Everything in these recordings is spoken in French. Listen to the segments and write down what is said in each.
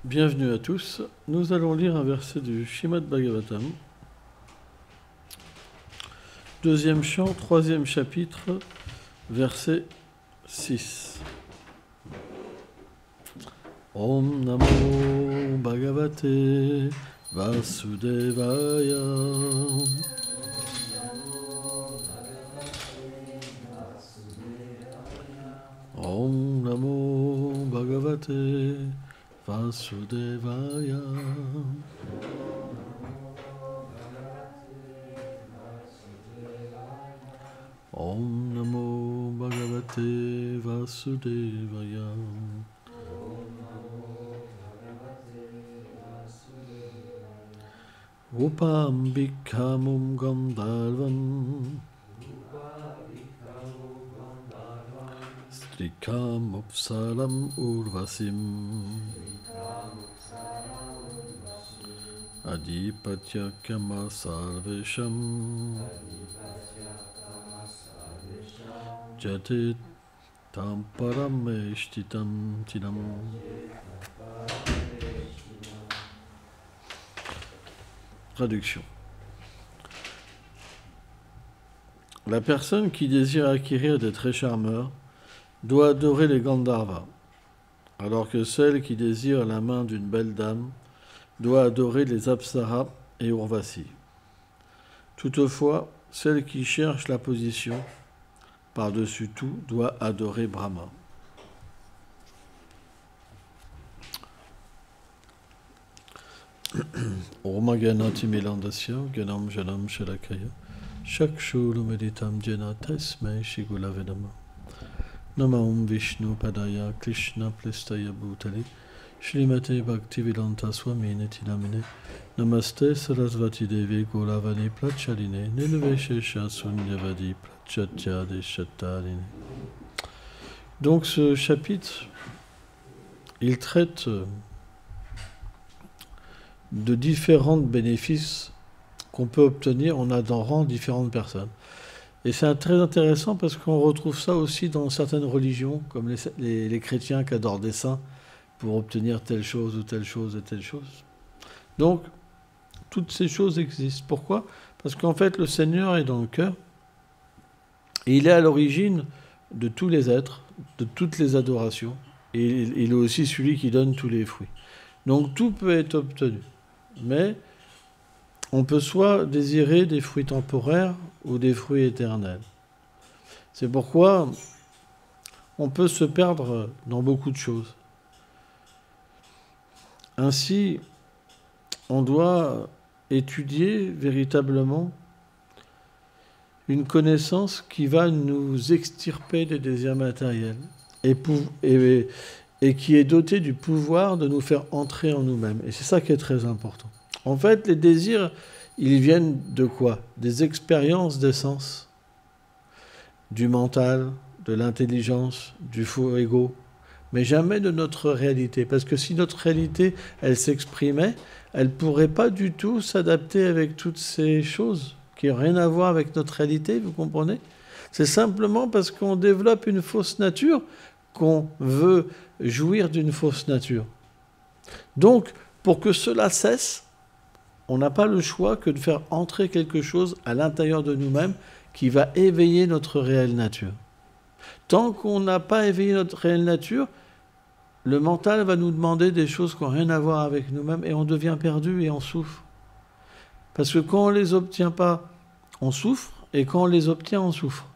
Bienvenue à tous. Nous allons lire un verset du Srimad Bhagavatam. Deuxième chant, troisième chapitre, verset 6. Om Namo Bhagavate Vasudevaya. Om Namo Bhagavate Vasudevaya. Om Namo Bhagavate Vasudevaya. Rupam Bhikkhamum Gandharvam Strikam Upsalam Urvasim Adipatya Kama Sarvesham Jate Tam Parameshtitam Tinam. Traduction. La personne qui désire acquérir des traits charmeurs doit adorer les Gandharvas, alors que celle qui désire la main d'une belle dame doit adorer les Apsaras et Urvasi. Toutefois, celle qui cherche la position par-dessus tout doit adorer Brahma. Om Ganati Milandasya Ganam Janam Shalakaya Shakshuru Meditam Jena Tasmai Shigula Vedama Nama Om Vishnu Padaya Krishna Plestaya Bhutali Shrimate Bhaktivedanta Swami Nitinamine Namaste Sarasvati Devi Gauravani Prachaline Nilveshesha Sunyavadi Prachatya Deshatarine. Donc ce chapitre, il traite de différents bénéfices qu'on peut obtenir en adorant différentes personnes. Et c'est très intéressant parce qu'on retrouve ça aussi dans certaines religions, comme les chrétiens qui adorent des saints pour obtenir telle chose ou telle chose et telle chose. Donc, toutes ces choses existent. Pourquoi ? Parce qu'en fait, le Seigneur est dans le cœur et il est à l'origine de tous les êtres, de toutes les adorations. Et il est aussi celui qui donne tous les fruits. Donc, tout peut être obtenu. Mais on peut soit désirer des fruits temporaires ou des fruits éternels. C'est pourquoi on peut se perdre dans beaucoup de choses. Ainsi, on doit étudier véritablement une connaissance qui va nous extirper des désirs matériels et qui est dotée du pouvoir de nous faire entrer en nous-mêmes. Et c'est ça qui est très important. En fait, les désirs, ils viennent de quoi ? Des expériences des sens, du mental, de l'intelligence, du faux ego, mais jamais de notre réalité. Parce que si notre réalité, elle s'exprimait, elle ne pourrait pas du tout s'adapter avec toutes ces choses qui n'ont rien à voir avec notre réalité, vous comprenez ? C'est simplement parce qu'on développe une fausse nature qu'on veut jouir d'une fausse nature. Donc, pour que cela cesse, on n'a pas le choix que de faire entrer quelque chose à l'intérieur de nous-mêmes qui va éveiller notre réelle nature. Tant qu'on n'a pas éveillé notre réelle nature, le mental va nous demander des choses qui n'ont rien à voir avec nous-mêmes et on devient perdu et on souffre. Parce que quand on ne les obtient pas, on souffre, et quand on les obtient, on souffre.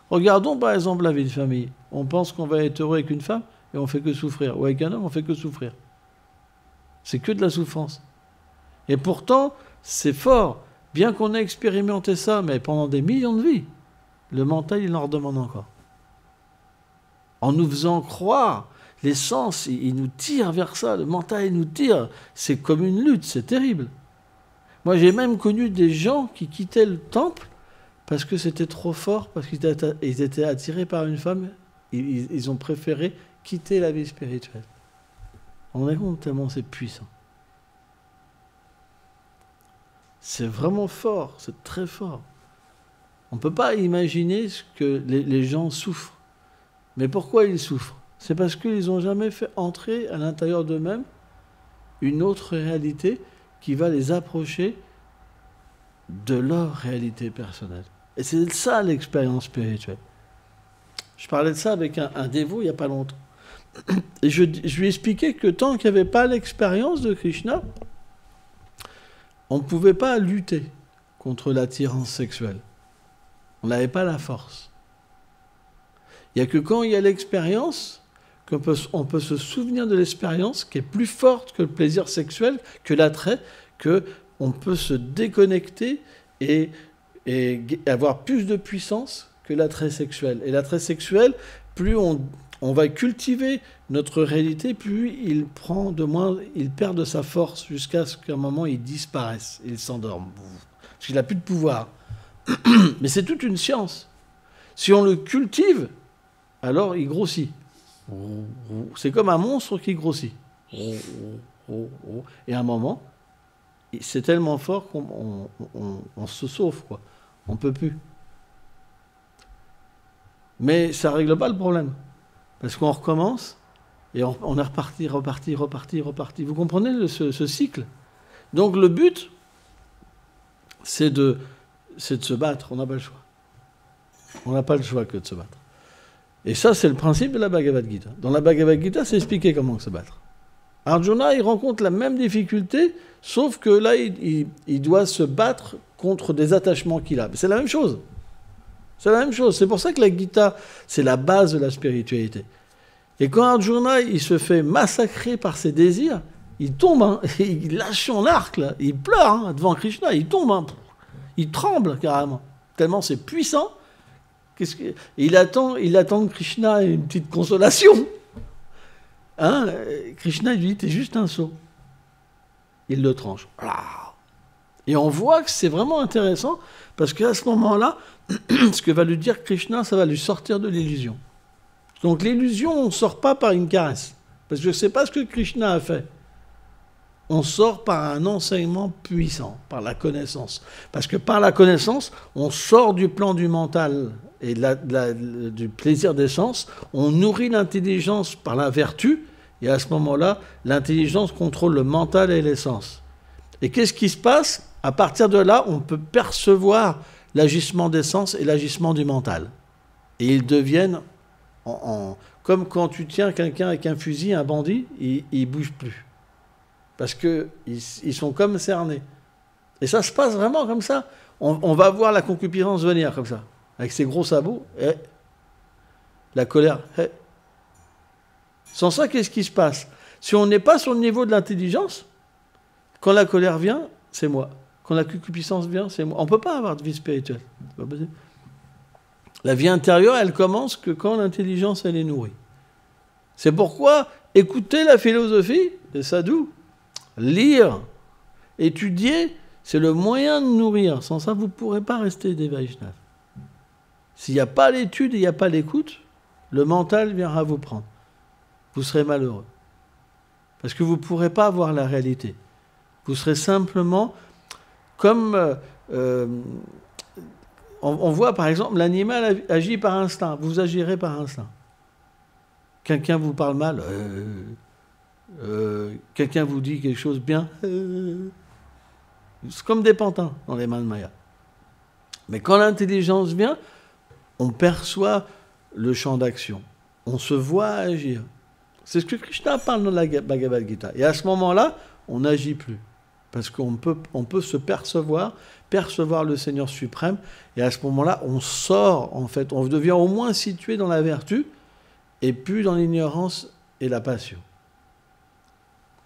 Regardons par exemple la vie de famille. On pense qu'on va être heureux avec une femme et on ne fait que souffrir. Ou avec un homme, on ne fait que souffrir. C'est que de la souffrance. Et pourtant, c'est fort. Bien qu'on ait expérimenté ça, mais pendant des millions de vies, le mental, il en redemande encore. En nous faisant croire, les sens, ils nous tirent vers ça. Le mental, il nous tire. C'est comme une lutte, c'est terrible. Moi, j'ai même connu des gens qui quittaient le temple parce que c'était trop fort, parce qu'ils étaient attirés par une femme. Ils ont préféré quitter la vie spirituelle. On est compte tellement c'est puissant. C'est vraiment fort, c'est très fort. On ne peut pas imaginer ce que les gens souffrent. Mais pourquoi ils souffrent ? C'est parce qu'ils n'ont jamais fait entrer à l'intérieur d'eux-mêmes une autre réalité qui va les approcher de leur réalité personnelle. Et c'est ça l'expérience spirituelle. Je parlais de ça avec un dévot il n'y a pas longtemps. Et je lui expliquais que tant qu'il n'y avait pas l'expérience de Krishna, on ne pouvait pas lutter contre l'attirance sexuelle. On n'avait pas la force. Il n'y a que quand il y a l'expérience qu'on peut se souvenir de l'expérience qui est plus forte que le plaisir sexuel, que l'attrait, qu'on peut se déconnecter et avoir plus de puissance que l'attrait sexuel. Et l'attrait sexuel, plus on va cultiver notre réalité, plus il perd de sa force jusqu'à ce qu'à un moment il disparaisse, il s'endorme. Parce qu'il n'a plus de pouvoir. Mais c'est toute une science. Si on le cultive, alors il grossit. C'est comme un monstre qui grossit. Et à un moment, c'est tellement fort qu'on se sauve, quoi. On ne peut plus. Mais ça ne règle pas le problème. Parce qu'on recommence et on est reparti. Vous comprenez ce cycle? Donc le but, c'est de se battre. On n'a pas le choix. On n'a pas le choix que de se battre. Et ça, c'est le principe de la Bhagavad Gita. Dans la Bhagavad Gita, c'est expliqué comment se battre. Arjuna, il rencontre la même difficulté, sauf que là, il doit se battre contre des attachements qu'il a. Mais c'est la même chose. C'est la même chose. C'est pour ça que la Gita, c'est la base de la spiritualité. Et quand Arjuna, il se fait massacrer par ses désirs, il tombe, hein, il lâche son arc, là, il pleure hein, devant Krishna, il tombe, hein, il tremble carrément, tellement c'est puissant. Il attend que Krishna ait une petite consolation. Hein, Krishna lui dit, t'es juste un sot. Il le tranche. Et on voit que c'est vraiment intéressant, parce qu'à ce moment-là, ce que va lui dire Krishna, ça va lui sortir de l'illusion. Donc l'illusion, on ne sort pas par une caresse. Parce que ce n'est pas ce que Krishna a fait. On sort par un enseignement puissant, par la connaissance. Parce que par la connaissance, on sort du plan du mental et du plaisir des sens, on nourrit l'intelligence par la vertu, et à ce moment-là, l'intelligence contrôle le mental et les sens. Et qu'est-ce qui se passe? À partir de là, on peut percevoir l'agissement des sens et l'agissement du mental. Et ils deviennent, comme quand tu tiens quelqu'un avec un fusil, un bandit, il ne bouge plus. Parce qu'ils sont comme cernés. Et ça se passe vraiment comme ça. On va voir la concupiscence venir comme ça, avec ses gros sabots, et la colère. Sans ça, qu'est-ce qui se passe? Si on n'est pas sur le niveau de l'intelligence, quand la colère vient, c'est moi. Quand la concupiscence vient, c'est moi. On ne peut pas avoir de vie spirituelle. C'est pas possible. La vie intérieure, elle commence que quand l'intelligence, elle est nourrie. C'est pourquoi écouter la philosophie des sadhus, lire, étudier, c'est le moyen de nourrir. Sans ça, vous ne pourrez pas rester des Vaishnavas. S'il n'y a pas l'étude et il n'y a pas l'écoute, le mental viendra vous prendre. Vous serez malheureux. Parce que vous ne pourrez pas voir la réalité. Vous serez simplement comme... on voit par exemple, l'animal agit par instinct. Vous agirez par instinct. Quelqu'un vous parle mal. Quelqu'un vous dit quelque chose bien. C'est comme des pantins dans les mains de Maya. Mais quand l'intelligence vient, on perçoit le champ d'action. On se voit agir. C'est ce que Krishna parle dans la Bhagavad Gita. Et à ce moment-là, on n'agit plus. Parce qu'on peut se percevoir le Seigneur suprême. Et à ce moment-là, on sort, en fait. On devient au moins situé dans la vertu et plus dans l'ignorance et la passion.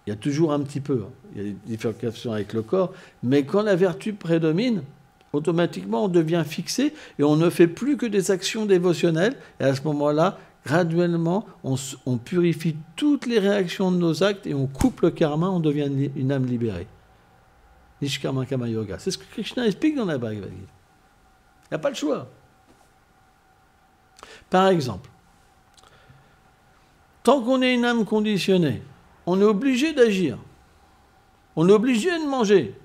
Il y a toujours un petit peu, il y a des différenciations avec le corps, mais quand la vertu prédomine, automatiquement on devient fixé et on ne fait plus que des actions dévotionnelles. Et à ce moment-là, graduellement, on purifie toutes les réactions de nos actes et on coupe le karma, on devient une âme libérée. Nishkarma Kama Yoga. C'est ce que Krishna explique dans la Bhagavad Gita. Il n'y a pas le choix. Par exemple, tant qu'on est une âme conditionnée, on est obligé d'agir. On est obligé de manger.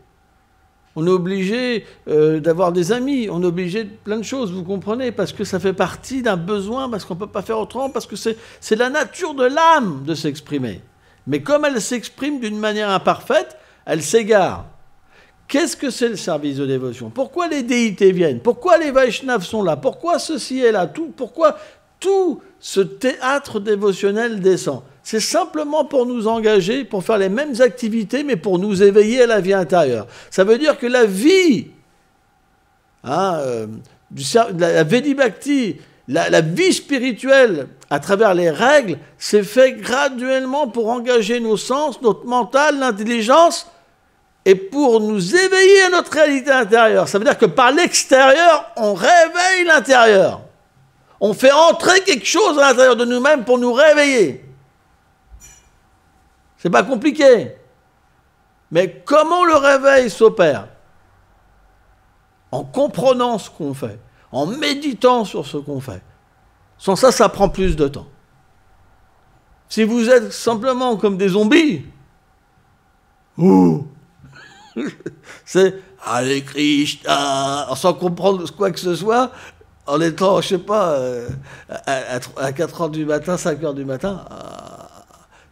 on est obligé d'avoir des amis, on est obligé de plein de choses, vous comprenez, parce que ça fait partie d'un besoin, parce qu'on ne peut pas faire autrement, parce que c'est la nature de l'âme de s'exprimer. Mais comme elle s'exprime d'une manière imparfaite, elle s'égare. Qu'est-ce que c'est le service de dévotion? Pourquoi les déités viennent? Pourquoi les Vaishnavas sont là? Pourquoi ceci est là? Pourquoi tout ce théâtre dévotionnel descend? C'est simplement pour nous engager, pour faire les mêmes activités, mais pour nous éveiller à la vie intérieure. Ça veut dire que la vie, la Vedi Bhakti, la vie spirituelle, à travers les règles, c'est fait graduellement pour engager nos sens, notre mental, l'intelligence, et pour nous éveiller à notre réalité intérieure. Ça veut dire que par l'extérieur, on réveille l'intérieur. On fait entrer quelque chose à l'intérieur de nous-mêmes pour nous réveiller. C'est pas compliqué. Mais comment le réveil s'opère? En comprenant ce qu'on fait, en méditant sur ce qu'on fait. Sans ça, ça prend plus de temps. Si vous êtes simplement comme des zombies, c'est Hare Krishna, sans comprendre quoi que ce soit, en étant, je sais pas, à 4 heures du matin, 5 heures du matin,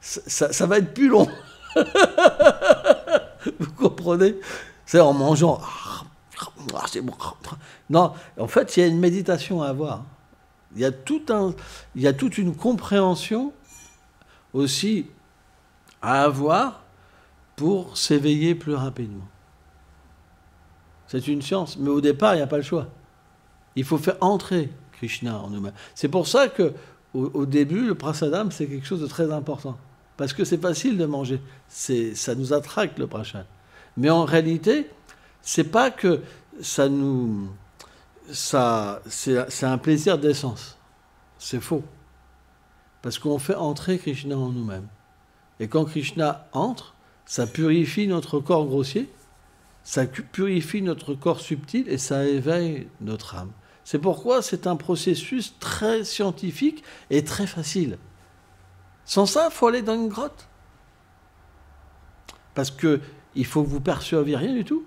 ça va être plus long. Vous comprenez? C'est en mangeant. C'est bon. Non, en fait, il y a une méditation à avoir. Il y a toute une compréhension aussi à avoir pour s'éveiller plus rapidement. C'est une science, mais au départ, il n'y a pas le choix. Il faut faire entrer Krishna en nous-mêmes. C'est pour ça qu'au début, le prasadam, c'est quelque chose de très important. Parce que c'est facile de manger. Ça nous attraque, le prasad. Mais en réalité, c'est pas que c'est un plaisir d'essence. C'est faux. Parce qu'on fait entrer Krishna en nous-mêmes. Et quand Krishna entre, ça purifie notre corps grossier, ça purifie notre corps subtil et ça éveille notre âme. C'est pourquoi c'est un processus très scientifique et très facile. Sans ça, il faut aller dans une grotte. Parce qu'il faut que vous perceviez rien du tout.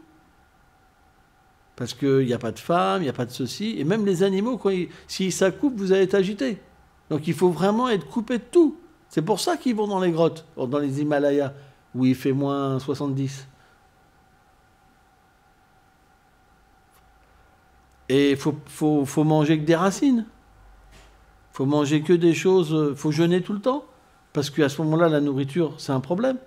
Parce qu'il n'y a pas de femme, il n'y a pas de ceci. Et même les animaux, s'ils s'accouplent, vous allez être agité. Donc il faut vraiment être coupé de tout. C'est pour ça qu'ils vont dans les grottes, dans les Himalayas, où il fait moins 70. Et il faut manger que des racines. Il faut manger que des choses. Il faut jeûner tout le temps. Parce qu'à ce moment-là, la nourriture, c'est un problème.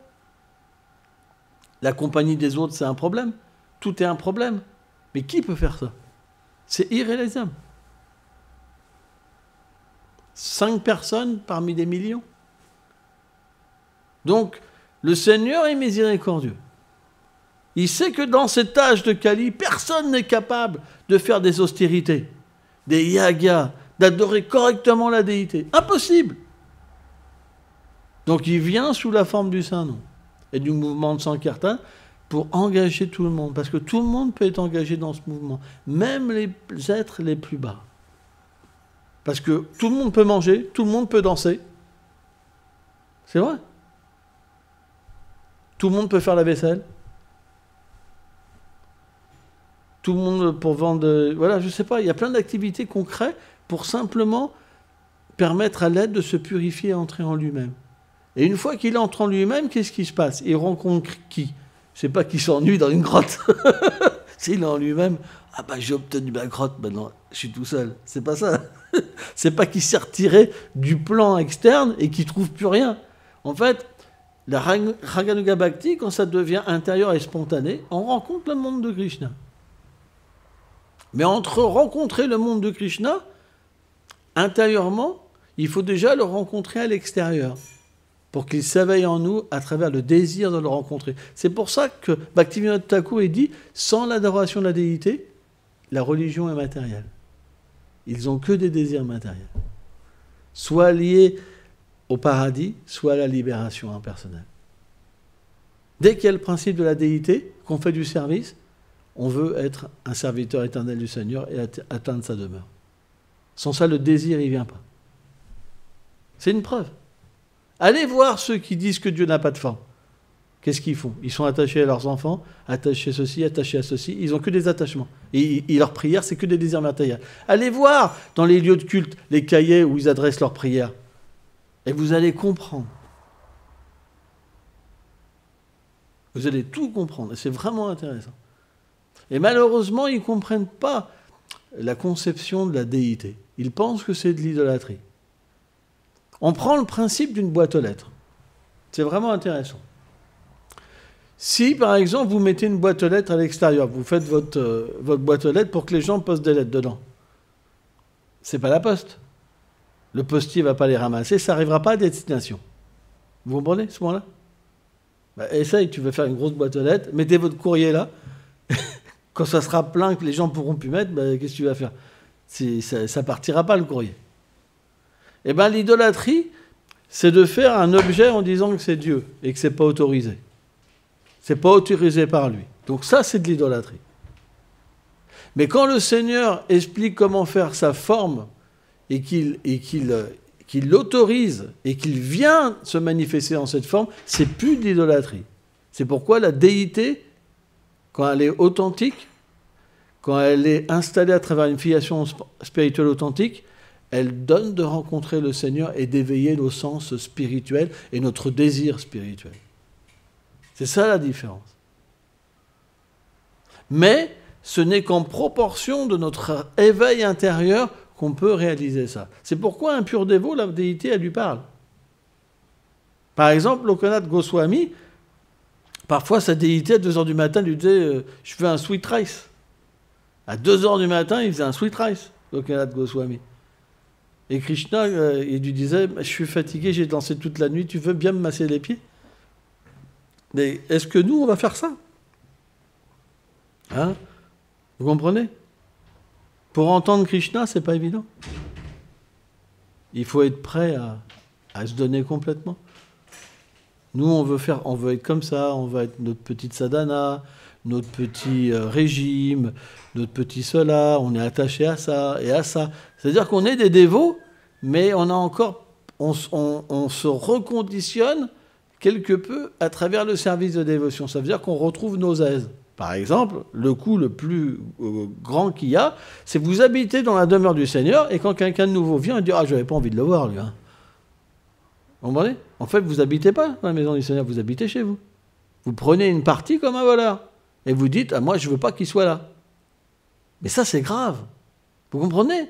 La compagnie des autres, c'est un problème. Tout est un problème. Mais qui peut faire ça? C'est irréalisable. 5 personnes parmi des millions. Donc, le Seigneur est miséricordieux. Il sait que dans cet âge de Kali, personne n'est capable de faire des austérités, des yagas, d'adorer correctement la déité. Impossible. Donc il vient sous la forme du Saint-Nom et du mouvement de Sankirtan pour engager tout le monde. Parce que tout le monde peut être engagé dans ce mouvement, même les êtres les plus bas. Parce que tout le monde peut manger, tout le monde peut danser. C'est vrai. Tout le monde peut faire la vaisselle. Tout le monde pour vendre... Voilà, je ne sais pas, il y a plein d'activités qu'on crée pour simplement permettre à l'être de se purifier et entrer en lui-même. Et une fois qu'il entre en lui-même, qu'est-ce qui se passe? Il rencontre qui? C'est pas qu'il s'ennuie dans une grotte. S'il est en lui-même, ah bah j'ai obtenu ma grotte, maintenant je suis tout seul. C'est pas ça. C'est pas qu'il s'est retiré du plan externe et qu'il trouve plus rien. En fait, la Raganuga Bhakti, quand ça devient intérieur et spontané, on rencontre le monde de Krishna. Mais entre rencontrer le monde de Krishna, intérieurement, il faut déjà le rencontrer à l'extérieur, pour qu'il s'éveille en nous à travers le désir de le rencontrer. C'est pour ça que Bhaktivinoda Thakur dit, sans l'adoration de la déité, la religion est matérielle. Ils n'ont que des désirs matériels. Soit liés au paradis, soit à la libération impersonnelle. Dès qu'il y a le principe de la déité, qu'on fait du service, on veut être un serviteur éternel du Seigneur et atteindre sa demeure. Sans ça, le désir, il ne vient pas. C'est une preuve. Allez voir ceux qui disent que Dieu n'a pas de forme. qu'est-ce qu'ils font? Ils sont attachés à leurs enfants, attachés à ceci, attachés à ceci. Ils n'ont que des attachements. Et leur prière, c'est que des désirs matériels. Allez voir dans les lieux de culte les cahiers où ils adressent leurs prières. Et vous allez comprendre. Vous allez tout comprendre. Et c'est vraiment intéressant. Et malheureusement, ils ne comprennent pas la conception de la déité. Ils pensent que c'est de l'idolâtrie. On prend le principe d'une boîte aux lettres. C'est vraiment intéressant. Si, par exemple, vous mettez une boîte aux lettres à l'extérieur, vous faites votre boîte aux lettres pour que les gens posent des lettres dedans, c'est pas la poste. Le postier ne va pas les ramasser, ça n'arrivera pas à destination. Vous comprenez, ce moment-là? Essaye, tu veux faire une grosse boîte aux lettres, mettez votre courrier là. Quand ça sera plein, que les gens pourront plus mettre, qu'est-ce que tu vas faire? Ça partira pas, le courrier. Eh bien, l'idolâtrie, c'est de faire un objet en disant que c'est Dieu et que c'est pas autorisé. C'est pas autorisé par lui. Donc ça, c'est de l'idolâtrie. Mais quand le Seigneur explique comment faire sa forme et qu'il l'autorise et qu'il vient se manifester dans cette forme, c'est plus de l'idolâtrie. C'est pourquoi la déité, quand elle est authentique, quand elle est installée à travers une filiation spirituelle authentique, elle donne de rencontrer le Seigneur et d'éveiller nos sens spirituels et notre désir spirituel. C'est ça la différence. Mais ce n'est qu'en proportion de notre éveil intérieur qu'on peut réaliser ça. C'est pourquoi un pur dévot, la déité, elle lui parle. Par exemple, Lokanath Goswami, parfois sa déité, à 2h du matin, lui disait « Je fais un sweet rice ». À 2h du matin, il faisait un sweet rice, Lokanath Goswami. Et Krishna, il lui disait « Je suis fatigué, j'ai dansé toute la nuit, tu veux bien me masser les pieds ?» Mais est-ce que nous, on va faire ça? Hein? Vous comprenez? Pour entendre Krishna, c'est pas évident. Il faut être prêt à se donner complètement. Nous, on veut être comme ça, on veut être notre petite sadhana, notre petit régime, notre petit cela, on est attaché à ça et à ça. C'est-à-dire qu'on est des dévots, mais on se reconditionne quelque peu à travers le service de dévotion. Ça veut dire qu'on retrouve nos aises. Par exemple, le coup le plus grand qu'il y a, c'est que vous habitez dans la demeure du Seigneur et quand quelqu'un de nouveau vient, il dit « Ah, je n'avais pas envie de le voir, lui. Hein. » Vous comprenez? En fait, vous n'habitez pas dans la maison du Seigneur, vous habitez chez vous. Vous prenez une partie comme un voleur et vous dites « Ah, moi, je ne veux pas qu'il soit là. » Mais ça, c'est grave. Vous comprenez?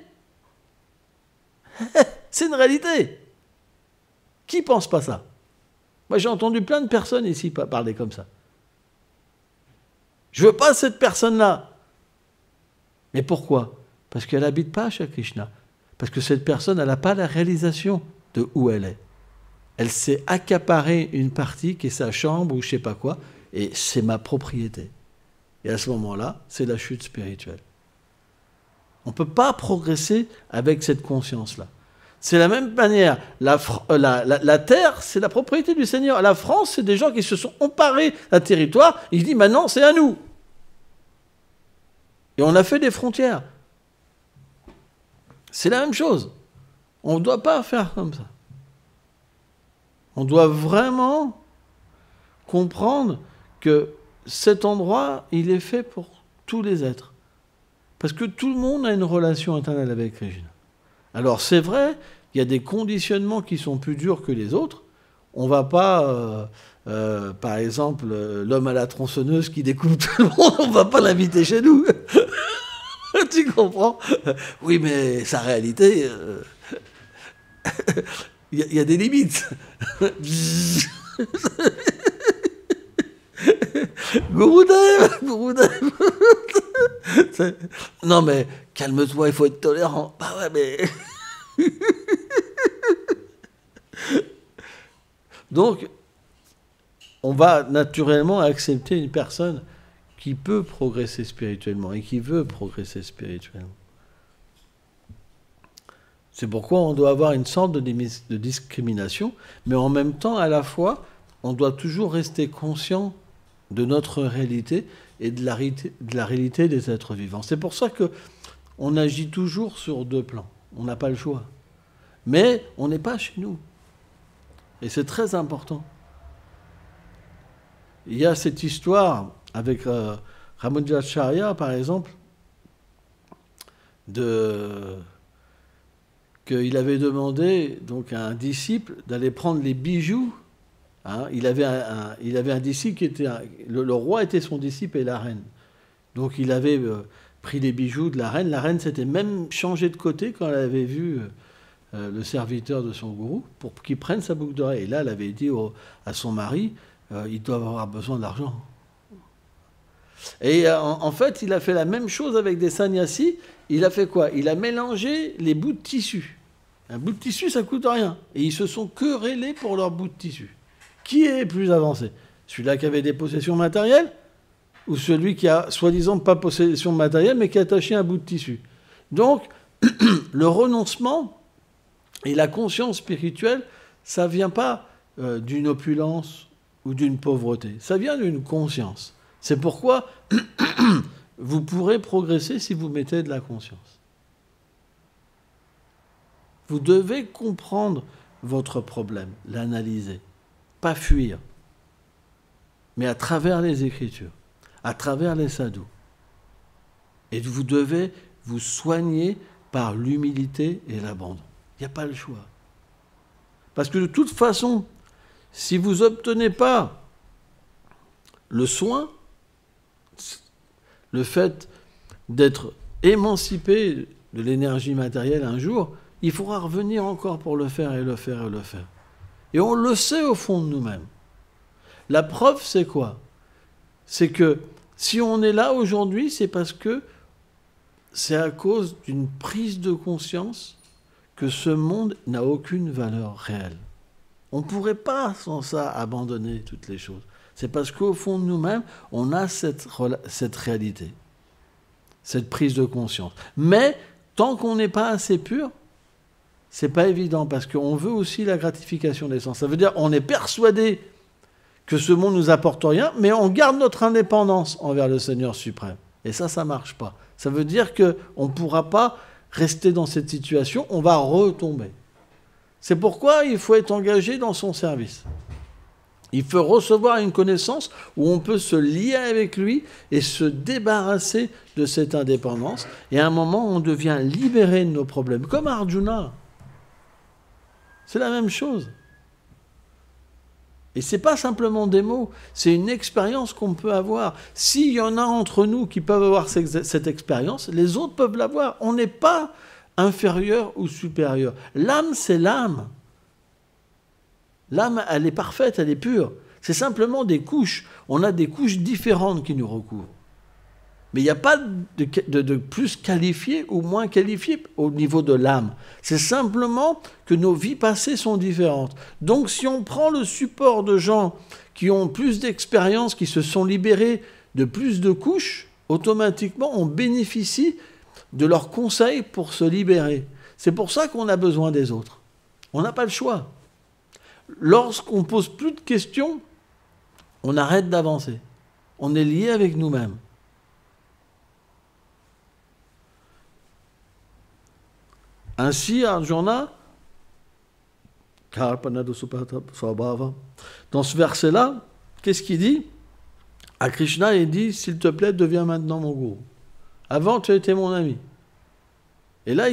C'est une réalité. Qui pense pas ça? Moi, j'ai entendu plein de personnes ici parler comme ça. Je veux pas cette personne-là. Mais pourquoi? Parce qu'elle n'habite pas chez Krishna. Parce que cette personne, elle n'a pas la réalisation de où elle est. Elle s'est accaparée une partie qui est sa chambre ou je sais pas quoi, et c'est ma propriété. Et à ce moment-là, c'est la chute spirituelle. On ne peut pas progresser avec cette conscience-là. C'est la même manière. La terre, c'est la propriété du Seigneur. La France, c'est des gens qui se sont emparés d'un territoire. Ils disent maintenant, c'est à nous. Et on a fait des frontières. C'est la même chose. On ne doit pas faire comme ça. On doit vraiment comprendre que cet endroit, il est fait pour tous les êtres. Parce que tout le monde a une relation éternelle avec Krishna. Alors c'est vrai, il y a des conditionnements qui sont plus durs que les autres. On ne va pas, par exemple, l'homme à la tronçonneuse qui découpe tout le monde, on ne va pas l'inviter chez nous. Tu comprends? Oui, mais sa réalité, il y a des limites. Gurudev. Non mais calme-toi, il faut être tolérant. Bah ouais, mais donc on va naturellement accepter une personne qui peut progresser spirituellement et qui veut progresser spirituellement. C'est pourquoi on doit avoir une sorte de discrimination, mais en même temps, à la fois, on doit toujours rester conscient de notre réalité et de la réalité des êtres vivants. C'est pour ça qu'on agit toujours sur deux plans. On n'a pas le choix. Mais on n'est pas chez nous. Et c'est très important. il y a cette histoire avec Ramanujacharya, par exemple, qu'il avait demandé donc, à un disciple d'aller prendre les bijoux. Hein, il avait un disciple qui était... le roi était son disciple et la reine. Donc il avait pris les bijoux de la reine. La reine s'était même changée de côté quand elle avait vu le serviteur de son gourou pour qu'il prenne sa boucle d'oreille. Et là, elle avait dit à son mari, il doit avoir besoin d'argent. Et en fait, il a fait la même chose avec des sannyasis. Il a fait quoi? Il a mélangé les bouts de tissu. Un bout de tissu, ça coûte rien. Et ils se sont querellés pour leur bout de tissu. Qui est plus avancé? Celui-là qui avait des possessions matérielles ou celui qui a, soi-disant, pas possession matérielle, mais qui a attaché un bout de tissu? Donc, le renoncement et la conscience spirituelle, ça ne vient pas d'une opulence ou d'une pauvreté. Ça vient d'une conscience. C'est pourquoi vous pourrez progresser si vous mettez de la conscience. Vous devez comprendre votre problème, l'analyser, pas fuir, mais à travers les Écritures, à travers les sadhus. Et vous devez vous soigner par l'humilité et l'abandon. Il n'y a pas le choix. Parce que de toute façon, si vous n'obtenez pas le soin, le fait d'être émancipé de l'énergie matérielle un jour, il faudra revenir encore pour le faire et le faire et le faire. Et on le sait au fond de nous-mêmes. La preuve, c'est quoi? C'est que si on est là aujourd'hui, c'est parce que c'est à cause d'une prise de conscience que ce monde n'a aucune valeur réelle. On ne pourrait pas, sans ça, abandonner toutes les choses. C'est parce qu'au fond de nous-mêmes, on a cette réalité, cette prise de conscience. Mais tant qu'on n'est pas assez pur, c'est pas évident, parce qu'on veut aussi la gratification des sens. Ça veut dire qu'on est persuadé que ce monde ne nous apporte rien, mais on garde notre indépendance envers le Seigneur suprême. Et ça ne marche pas. Ça veut dire qu'on ne pourra pas rester dans cette situation, on va retomber. C'est pourquoi il faut être engagé dans son service. Il faut recevoir une connaissance où on peut se lier avec lui et se débarrasser de cette indépendance. Et à un moment, on devient libéré de nos problèmes, comme Arjuna. C'est la même chose. Et ce n'est pas simplement des mots, c'est une expérience qu'on peut avoir. S'il y en a entre nous qui peuvent avoir cette expérience, les autres peuvent l'avoir. On n'est pas inférieur ou supérieur. L'âme, c'est l'âme. L'âme, elle est parfaite, elle est pure. C'est simplement des couches. On a des couches différentes qui nous recouvrent. Mais il n'y a pas de plus qualifié ou moins qualifié au niveau de l'âme. C'est simplement que nos vies passées sont différentes. Donc si on prend le support de gens qui ont plus d'expérience, qui se sont libérés de plus de couches, automatiquement on bénéficie de leurs conseils pour se libérer. C'est pour ça qu'on a besoin des autres. On n'a pas le choix. Lorsqu'on ne pose plus de questions, on arrête d'avancer. On est lié avec nous-mêmes. Ainsi, Arjuna, dans ce verset-là, qu'est-ce qu'il dit? À Krishna, il dit, s'il te plaît, deviens maintenant mon gourou. Avant, tu étais mon ami. Et là,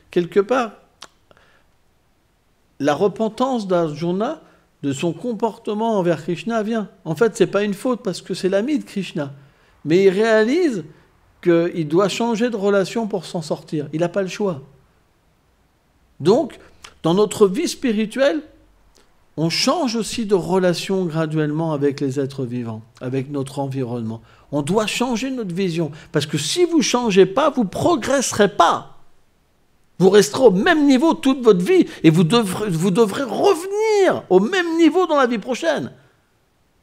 quelque part, la repentance d'Arjuna, de son comportement envers Krishna, vient. En fait, ce n'est pas une faute, parce que c'est l'ami de Krishna. Mais il réalise qu'il doit changer de relation pour s'en sortir. Il n'a pas le choix. Donc, dans notre vie spirituelle, on change aussi de relation graduellement avec les êtres vivants, avec notre environnement. On doit changer notre vision. Parce que si vous ne changez pas, vous ne progresserez pas. Vous resterez au même niveau toute votre vie et vous devrez revenir au même niveau dans la vie prochaine.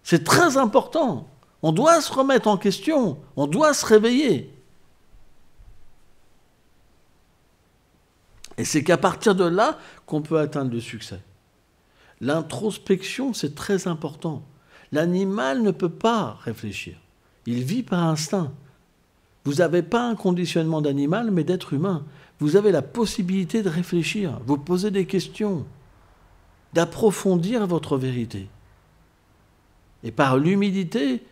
C'est très important. On doit se remettre en question. On doit se réveiller. Et c'est qu'à partir de là qu'on peut atteindre le succès. L'introspection, c'est très important. L'animal ne peut pas réfléchir. Il vit par instinct. Vous n'avez pas un conditionnement d'animal, mais d'être humain. Vous avez la possibilité de réfléchir, vous poser des questions, d'approfondir votre vérité. Et par l'humilité,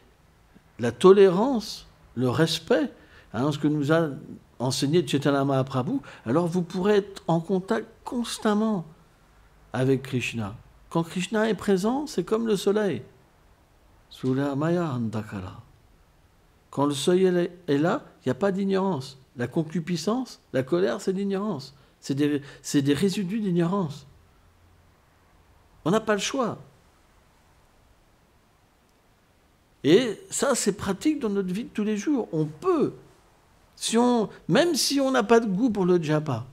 la tolérance, le respect, hein, ce que nous a enseigné Chaitanya Mahaprabhu, alors vous pourrez être en contact constamment avec Krishna. Quand Krishna est présent, c'est comme le soleil. Suryamaya Andakara. Quand le soleil est là, il n'y a pas d'ignorance. La concupiscence, la colère, c'est l'ignorance. C'est des résidus d'ignorance. On n'a pas le choix. Et ça, c'est pratique dans notre vie de tous les jours. On peut, même si on n'a pas de goût pour le japa.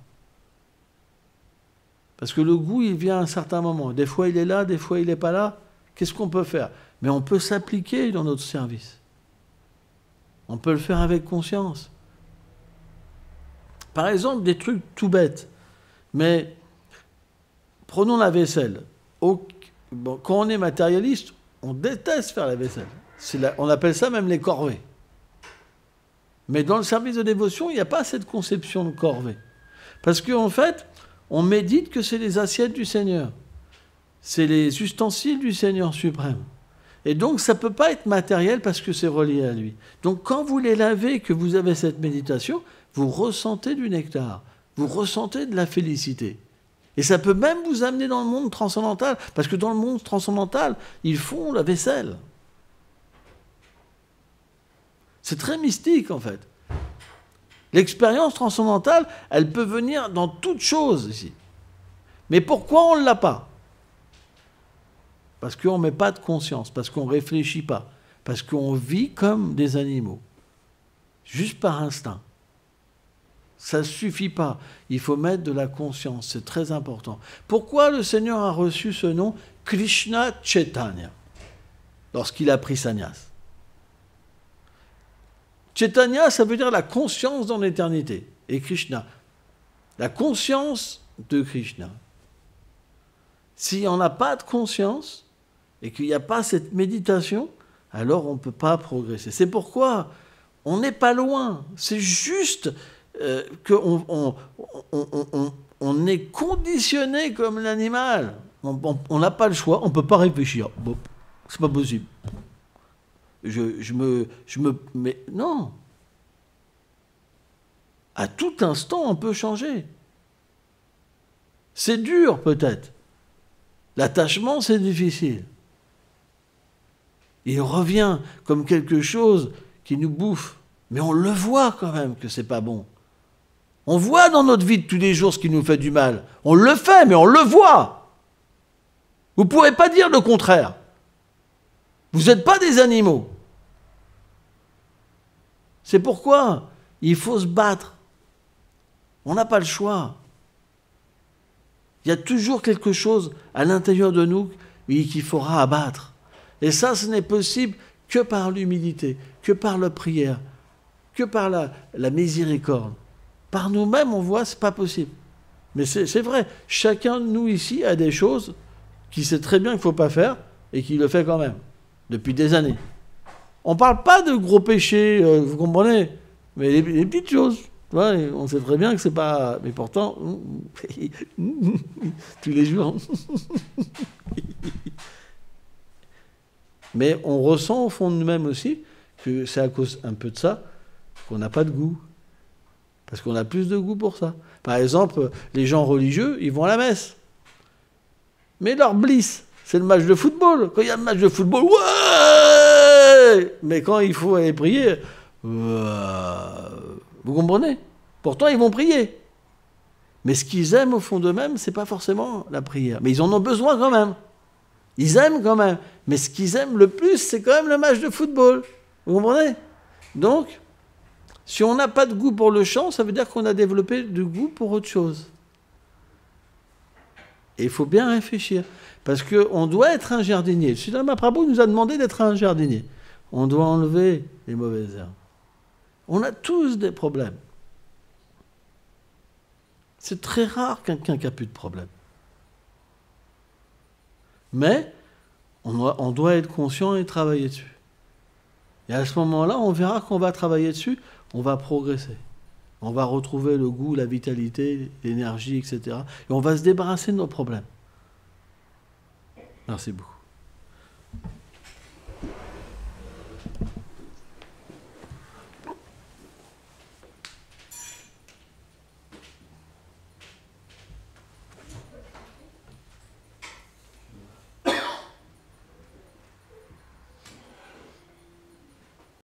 Parce que le goût, il vient à un certain moment. Des fois, il est là, des fois, il n'est pas là. Qu'est-ce qu'on peut faire? Mais on peut s'appliquer dans notre service. On peut le faire avec conscience. Par exemple, des trucs tout bêtes. Mais prenons la vaisselle. Quand on est matérialiste, on déteste faire la vaisselle. On appelle ça même les corvées. Mais dans le service de dévotion, il n'y a pas cette conception de corvée. Parce qu'en fait, on médite que c'est les assiettes du Seigneur. C'est les ustensiles du Seigneur suprême. Et donc, ça ne peut pas être matériel parce que c'est relié à lui. Donc, quand vous les lavez, que vous avez cette méditation, vous ressentez du nectar. Vous ressentez de la félicité. Et ça peut même vous amener dans le monde transcendantal. Parce que dans le monde transcendantal, ils font la vaisselle. C'est très mystique, en fait. L'expérience transcendantale, elle peut venir dans toute chose ici. Mais pourquoi on ne l'a pas? Parce qu'on ne met pas de conscience, parce qu'on ne réfléchit pas, parce qu'on vit comme des animaux, juste par instinct. Ça ne suffit pas. Il faut mettre de la conscience, c'est très important. Pourquoi le Seigneur a reçu ce nom Krishna Chaitanya lorsqu'il a pris sannyas? Chaitanya, ça veut dire la conscience dans l'éternité. Et Krishna, la conscience de Krishna. Si on n'a pas de conscience et qu'il n'y a pas cette méditation, alors on ne peut pas progresser. C'est pourquoi on n'est pas loin. C'est juste qu'on est conditionné comme l'animal. On n'a pas le choix, on ne peut pas réfléchir. Bon, c'est pas possible. Mais non. À tout instant, on peut changer. C'est dur, peut-être. L'attachement, c'est difficile. Il revient comme quelque chose qui nous bouffe. Mais on le voit quand même que c'est pas bon. On voit dans notre vie de tous les jours ce qui nous fait du mal. On le fait, mais on le voit. Vous ne pourrez pas dire le contraire. Vous n'êtes pas des animaux. C'est pourquoi il faut se battre. On n'a pas le choix. Il y a toujours quelque chose à l'intérieur de nous qu'il faudra abattre. Et ça, ce n'est possible que par l'humilité, que par la prière, que par la miséricorde. Par nous-mêmes, on voit, ce n'est pas possible. Mais c'est vrai, chacun de nous ici a des choses qu'il sait très bien qu'il ne faut pas faire et qu'il le fait quand même, depuis des années. On ne parle pas de gros péchés, vous comprenez, mais les petites choses. Ouais, on sait très bien que c'est pas... Mais pourtant, tous les jours... Mais on ressent au fond de nous-mêmes aussi que c'est à cause un peu de ça qu'on n'a pas de goût. Parce qu'on a plus de goût pour ça. Par exemple, les gens religieux, ils vont à la messe. Mais leur bliss, c'est le match de football. Quand il y a le match de football, ouais! Mais quand il faut aller prier, vous comprenez? Pourtant, ils vont prier. Mais ce qu'ils aiment au fond d'eux-mêmes, c'est pas forcément la prière. Mais ils en ont besoin quand même. Ils aiment quand même. Mais ce qu'ils aiment le plus, c'est quand même le match de football. Vous comprenez? Donc, si on n'a pas de goût pour le chant, ça veut dire qu'on a développé du goût pour autre chose. Et il faut bien réfléchir. Parce qu'on doit être un jardinier. Chaitanya Mahaprabhu nous a demandé d'être un jardinier. On doit enlever les mauvaises herbes. On a tous des problèmes. C'est très rare quelqu'un qui n'a plus de problème. Mais on doit être conscient et travailler dessus. Et à ce moment-là, on verra qu'on va travailler dessus, on va progresser. On va retrouver le goût, la vitalité, l'énergie, etc. Et on va se débarrasser de nos problèmes. Merci beaucoup.